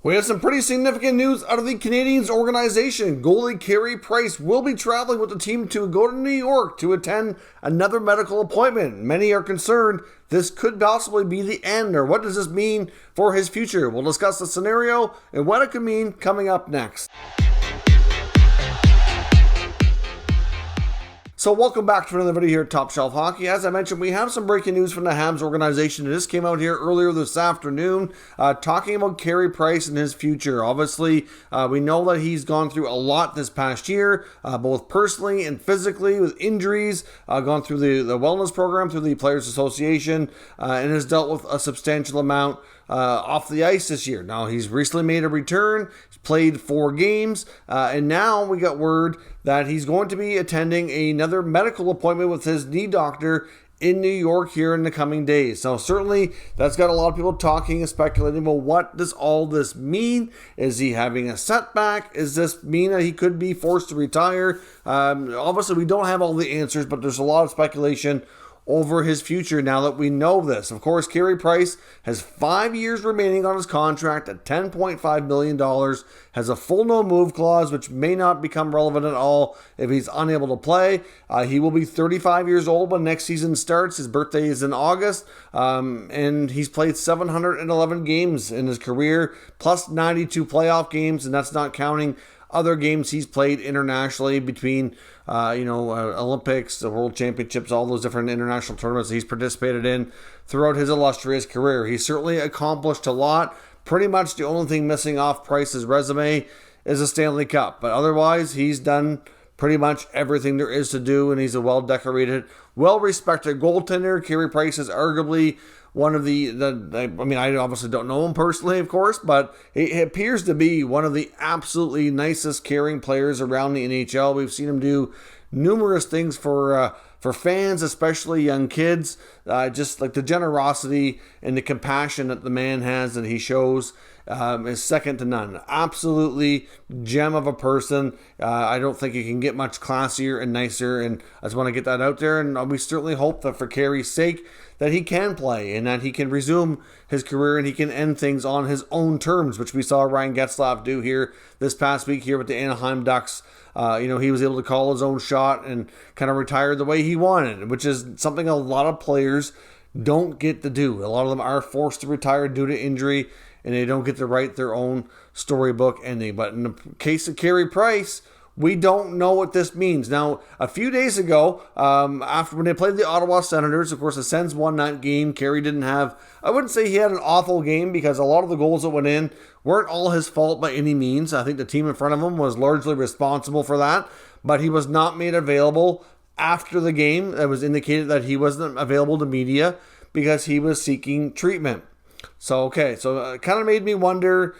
We have some pretty significant news out of the Canadiens organization. Goalie Carey Price will be traveling with the team to go to New York to attend another medical appointment. Many are concerned this could possibly be the end, or what does this mean for his future? We'll discuss the scenario and what it could mean coming up next. So welcome back to another video here at Top Shelf Hockey. As I mentioned, we have some breaking news from the Habs organization. This came out here earlier this afternoon, talking about Carey Price and his future. Obviously, we know that he's gone through a lot this past year, both personally and physically with injuries, gone through the wellness program, through the Players Association, and has dealt with a substantial amount off the ice this year. Now, he's recently made a return. He's played 4 games, and now we got word that he's going to be attending another medical appointment with his knee doctor in New York here in the coming days. So certainly that's got a lot of people talking and speculating about what does all this mean. Is he having a setback? Does this mean that he could be forced to retire? Obviously, we don't have all the answers, but there's a lot of speculation over his future now that we know this. Of course, Carey Price has 5 years remaining on his contract at $10.5 million, has a full no-move clause, which may not become relevant at all if he's unable to play. He will be 35 years old when next season starts. His birthday is in August, and he's played 711 games in his career, plus 92 playoff games, and that's not counting other games he's played internationally between, Olympics, the World Championships, all those different international tournaments he's participated in throughout his illustrious career. He's certainly accomplished a lot. Pretty much the only thing missing off Price's resume is a Stanley Cup. But otherwise, he's done pretty much everything there is to do, and he's a well-decorated, well-respected goaltender. Carey Price is arguably one of I obviously don't know him personally, of course, but he appears to be one of the absolutely nicest, caring players around the NHL. We've seen him do numerous things for fans, especially young kids. Just like the generosity and the compassion that the man has, that he shows, is second to none. Absolutely gem of a person. I don't think he can get much classier and nicer, and I just want to get that out there. And we certainly hope that for Carey's sake, that he can play and that he can resume his career and he can end things on his own terms, which we saw Ryan Getzlaf do here this past week here with the Anaheim Ducks. He was able to call his own shot and kind of retire the way he wanted, which is something a lot of players don't get to do. A lot of them are forced to retire due to injury, and they don't get to write their own storybook ending. But in the case of Carey Price, we don't know what this means. Now, a few days ago, after when they played the Ottawa Senators, of course, the Sens won that game. Carey didn't have, I wouldn't say he had an awful game, because a lot of the goals that went in weren't all his fault by any means. I think the team in front of him was largely responsible for that, but he was not made available after the game. It was indicated that he wasn't available to media because he was seeking treatment. So it kind of made me wonder,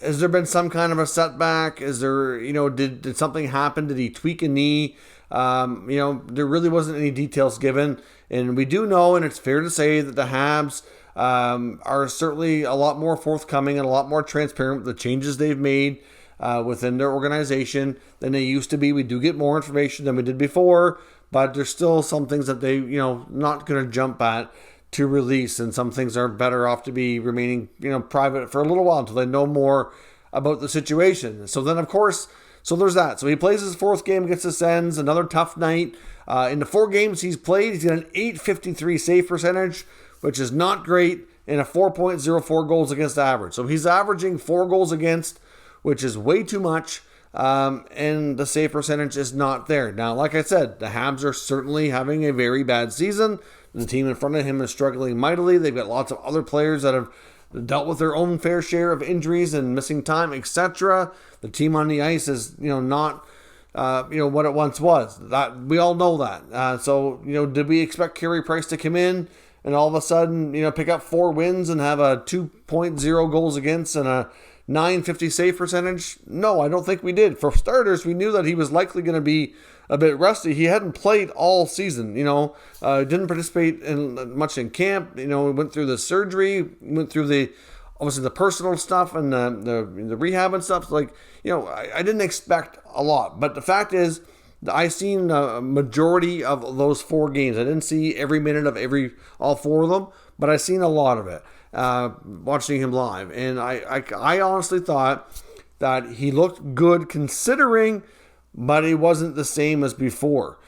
has there been some kind of a setback? Is there, did something happen? Did he tweak a knee? There really wasn't any details given. And we do know, and it's fair to say, that the Habs are certainly a lot more forthcoming and a lot more transparent with the changes they've made within their organization than they used to be. We do get more information than we did before, but there's still some things that they, not going to jump at to release, and some things are better off to be remaining, private for a little while until they know more about the situation. So then, of course, there's that. So he plays his 4th game against the Sens, another tough night. In the 4 games he's played, he's got an .853 save percentage, which is not great, and a 4.04 goals against average. So he's averaging 4 goals against, which is way too much, and the save percentage is not there. Now, like I said, the Habs are certainly having a very bad season. The team in front of him is struggling mightily. They've got lots of other players that have dealt with their own fair share of injuries and missing time, etc. The team on the ice is, not, what it once was. That we all know that. Did we expect Carey Price to come in and all of a sudden, pick up 4 wins and have a 2.0 goals against and a .950 save percentage? No, I don't think we did. For starters, we knew that he was likely going to be a bit rusty. He hadn't played all season, didn't participate much in camp. Went through the surgery, went through obviously the personal stuff and the rehab and stuff. I didn't expect a lot. But the fact is, I seen a majority of those 4 games. I didn't see every minute of all 4 of them, but I seen a lot of it. watching him live. And I honestly thought that he looked good considering, but he wasn't the same as before.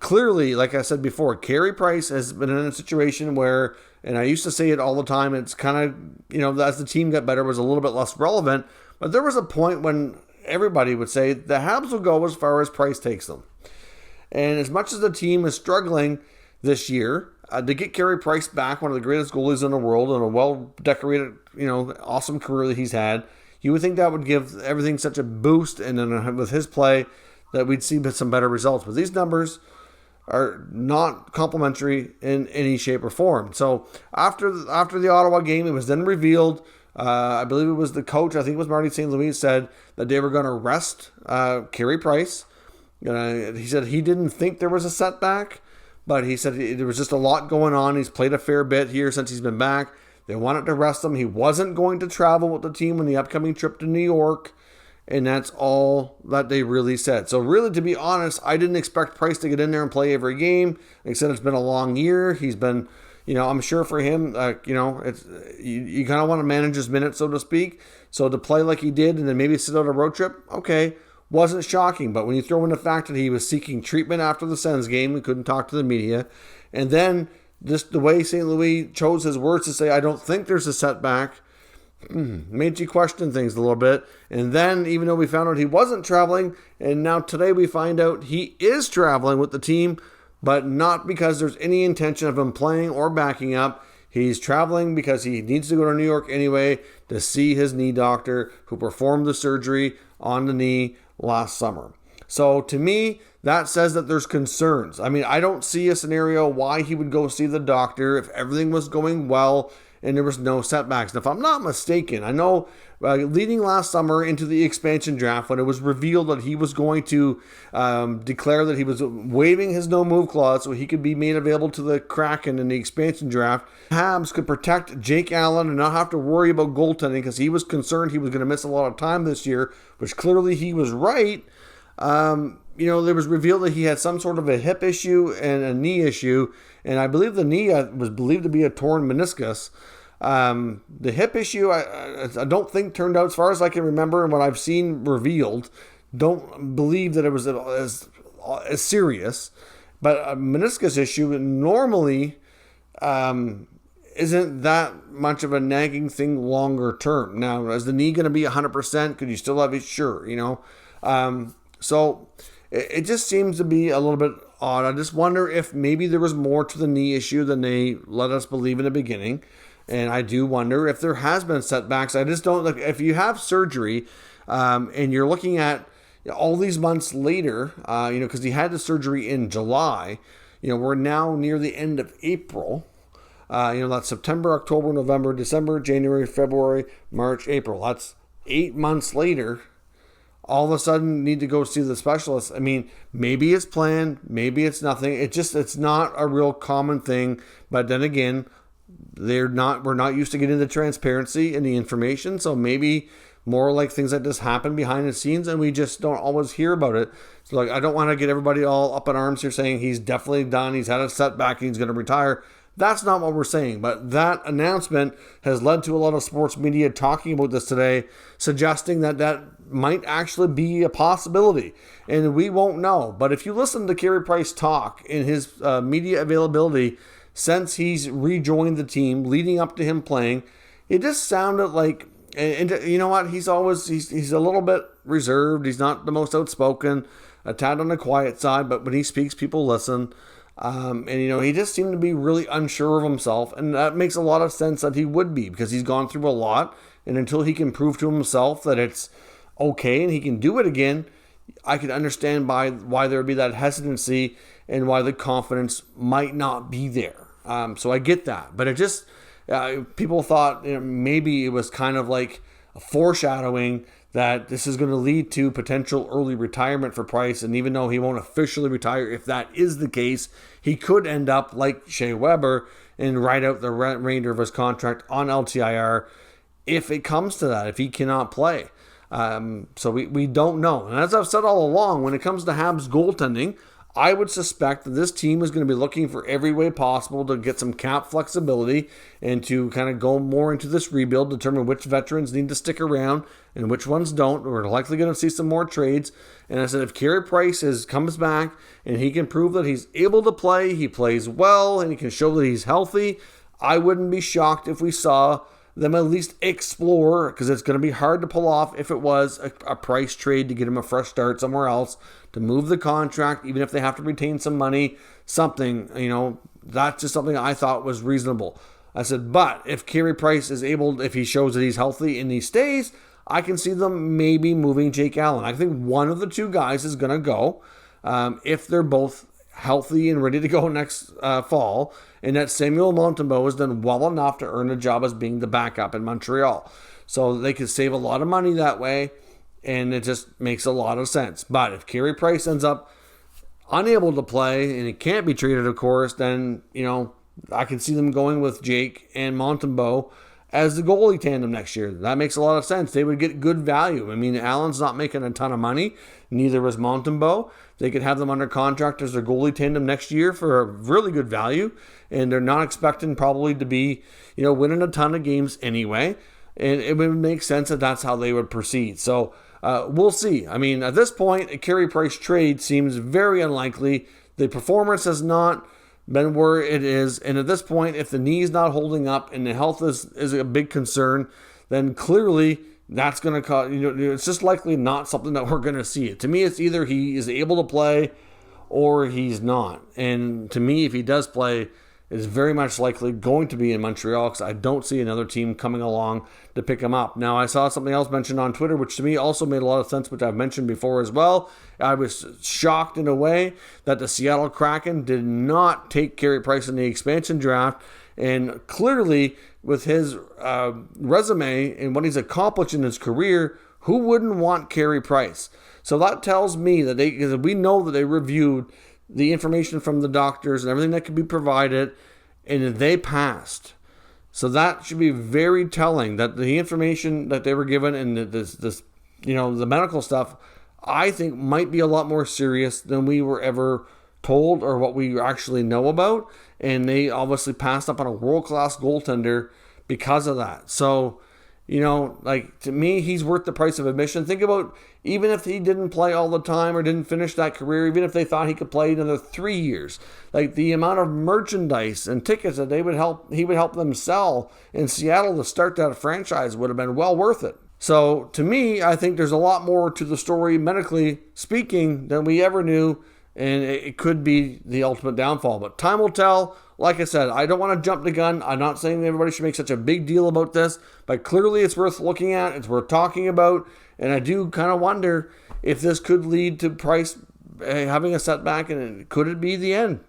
Clearly, like I said before, Carey Price has been in a situation where, and I used to say it all the time, it's kind of, as the team got better, was a little bit less relevant. But there was a point when everybody would say the Habs will go as far as Price takes them. And as much as the team is struggling this year, to get Carey Price back, one of the greatest goalies in the world, and a well-decorated, awesome career that he's had, you would think that would give everything such a boost, and then with his play, that we'd see some better results. But these numbers are not complimentary in any shape or form. So after the Ottawa game, it was then revealed, I believe it was the coach, I think it was Marty St. Louis, said that they were going to rest Carey Price. He said he didn't think there was a setback, but he said there was just a lot going on. He's played a fair bit here since he's been back. They wanted to rest him. He wasn't going to travel with the team on the upcoming trip to New York. And that's all that they really said. So really, to be honest, I didn't expect Price to get in there and play every game. Like I said, it's been a long year. He's been, I'm sure for him, it's you kind of want to manage his minutes, so to speak. So to play like he did and then maybe sit out a road trip, okay, wasn't shocking. But when you throw in the fact that he was seeking treatment after the Sens game and couldn't talk to the media, and then just the way St. Louis chose his words to say, I don't think there's a setback, made you question things a little bit. And then, even though we found out he wasn't traveling, and now today we find out he is traveling with the team, but not because there's any intention of him playing or backing up. He's traveling because he needs to go to New York anyway to see his knee doctor who performed the surgery on the knee last summer. So to me, that says that there's concerns. I mean, I don't see a scenario why he would go see the doctor if everything was going well and there was no setbacks. And if I'm not mistaken, I know leading last summer into the expansion draft, when it was revealed that he was going to declare that he was waiving his no-move clause so he could be made available to the Kraken in the expansion draft, Habs could protect Jake Allen and not have to worry about goaltending because he was concerned he was going to miss a lot of time this year, which clearly he was right. There was revealed that he had some sort of a hip issue and a knee issue, and I believe the knee was believed to be a torn meniscus. The hip issue, I don't think turned out, as far as I can remember and what I've seen revealed, don't believe that it was as serious. But a meniscus issue normally isn't that much of a nagging thing longer term. Now, is the knee going to be 100%? Could you still have it? Sure, So it just seems to be a little bit odd. I just wonder if maybe there was more to the knee issue than they let us believe in the beginning. And I do wonder if there has been setbacks. I just don't, like, if you have surgery and you're looking at all these months later, because he had the surgery in July, we're now near the end of April. That's September, October, November, December, January, February, March, April. That's 8 months later. All of a sudden need to go see the specialist. I mean, maybe it's planned, maybe it's nothing. It's not a real common thing. But then again, we're not used to getting the transparency and the information. So maybe more like things that just happen behind the scenes and we just don't always hear about it. So I don't want to get everybody all up in arms here saying he's definitely done, he's had a setback, and he's going to retire. That's not what we're saying, but that announcement has led to a lot of sports media talking about this today, suggesting that might actually be a possibility, and we won't know. But if you listen to Carey Price talk in his media availability since he's rejoined the team, leading up to him playing, it just sounded like, and you know what, he's a little bit reserved, he's not the most outspoken, a tad on the quiet side, but when he speaks, people listen. He just seemed to be really unsure of himself, and that makes a lot of sense that he would be, because he's gone through a lot, and until he can prove to himself that it's okay and he can do it again, I could understand why there would be that hesitancy and why the confidence might not be there. So I get that, but it just people thought maybe it was kind of like a foreshadowing that this is going to lead to potential early retirement for Price. And even though he won't officially retire, if that is the case, he could end up like Shea Weber and ride out the remainder of his contract on LTIR if it comes to that, if he cannot play. So we don't know. And as I've said all along, when it comes to Habs goaltending, I would suspect that this team is going to be looking for every way possible to get some cap flexibility and to kind of go more into this rebuild, determine which veterans need to stick around and which ones don't. We're likely going to see some more trades. And I said, if Carey Price comes back and he can prove that he's able to play, he plays well, and he can show that he's healthy, I wouldn't be shocked if we saw them at least explore, because it's going to be hard to pull off if it was a Price trade to get him a fresh start somewhere else, to move the contract, even if they have to retain some money, something, that's just something I thought was reasonable. I said, but if Carey Price is able, if he shows that he's healthy and he stays, I can see them maybe moving Jake Allen. I think one of the two guys is going to go if they're both healthy and ready to go next fall, and that Samuel Montembeault has done well enough to earn a job as being the backup in Montreal. So they could save a lot of money that way, and it just makes a lot of sense. But if Carey Price ends up unable to play, and he can't be traded, of course, then, I can see them going with Jake and Montembeault as the goalie tandem next year. That makes a lot of sense. They would get good value. I mean, Allen's not making a ton of money. Neither was Montembeault. They could have them under contract as their goalie tandem next year for a really good value. And they're not expecting probably to be, winning a ton of games anyway. And it would make sense that that's how they would proceed. So we'll see. I mean, at this point, a Carey Price trade seems very unlikely. The performance has not been where it is. And at this point, if the knee is not holding up and the health is a big concern, then clearly that's going to cause, it's just likely not something that we're going to see. To me, it's either he is able to play or he's not. And to me, if he does play, it's very much likely going to be in Montreal, because I don't see another team coming along to pick him up. Now, I saw something else mentioned on Twitter, which to me also made a lot of sense, which I've mentioned before as well. I was shocked in a way that the Seattle Kraken did not take Carey Price in the expansion draft. And clearly, with his resume and what he's accomplished in his career, who wouldn't want Carey Price? So that tells me that because we know that they reviewed the information from the doctors and everything that could be provided, and they passed. So that should be very telling that the information that they were given and this the medical stuff, I think might be a lot more serious than we were ever told or what we actually know about. And they obviously passed up on a world-class goaltender because of that. So, to me, he's worth the price of admission. Think about, even if he didn't play all the time or didn't finish that career, even if they thought he could play another 3 years, the amount of merchandise and tickets that he would help them sell in Seattle to start that franchise would have been well worth it. So to me, I think there's a lot more to the story, medically speaking, than we ever knew. And it could be the ultimate downfall. But time will tell. Like I said, I don't want to jump the gun. I'm not saying everybody should make such a big deal about this. But clearly it's worth looking at. It's worth talking about. And I do kind of wonder if this could lead to Price having a setback. And could it be the end?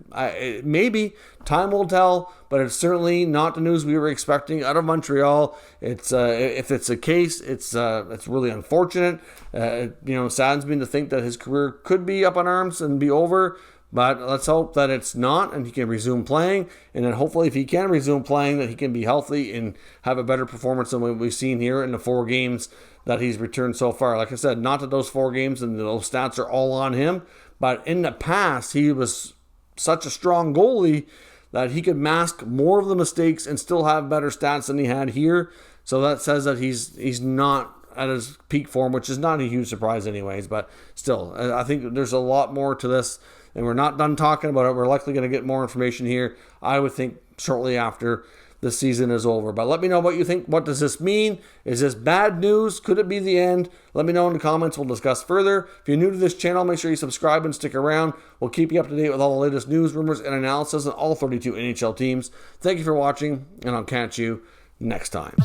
Maybe. Time will tell. But it's certainly not the news we were expecting out of Montreal. It's if it's a case, it's really unfortunate. Saddens me to think that his career could be up in arms and be over. But let's hope that it's not, and he can resume playing. And then hopefully, if he can resume playing, that he can be healthy and have a better performance than what we've seen here in the 4 games that he's returned so far. Like I said, not that those 4 games and those stats are all on him, but in the past, he was such a strong goalie that he could mask more of the mistakes and still have better stats than he had here. So that says that he's not at his peak form, which is not a huge surprise anyways. But still, I think there's a lot more to this, and we're not done talking about it. We're likely going to get more information here, I would think, shortly after the season is over. But let me know what you think. What does this mean? Is this bad news? Could it be the end? Let me know in the comments. We'll discuss further. If you're new to this channel, make sure you subscribe and stick around. We'll keep you up to date with all the latest news, rumors, and analysis on all 32 NHL teams. Thank you for watching, and I'll catch you next time.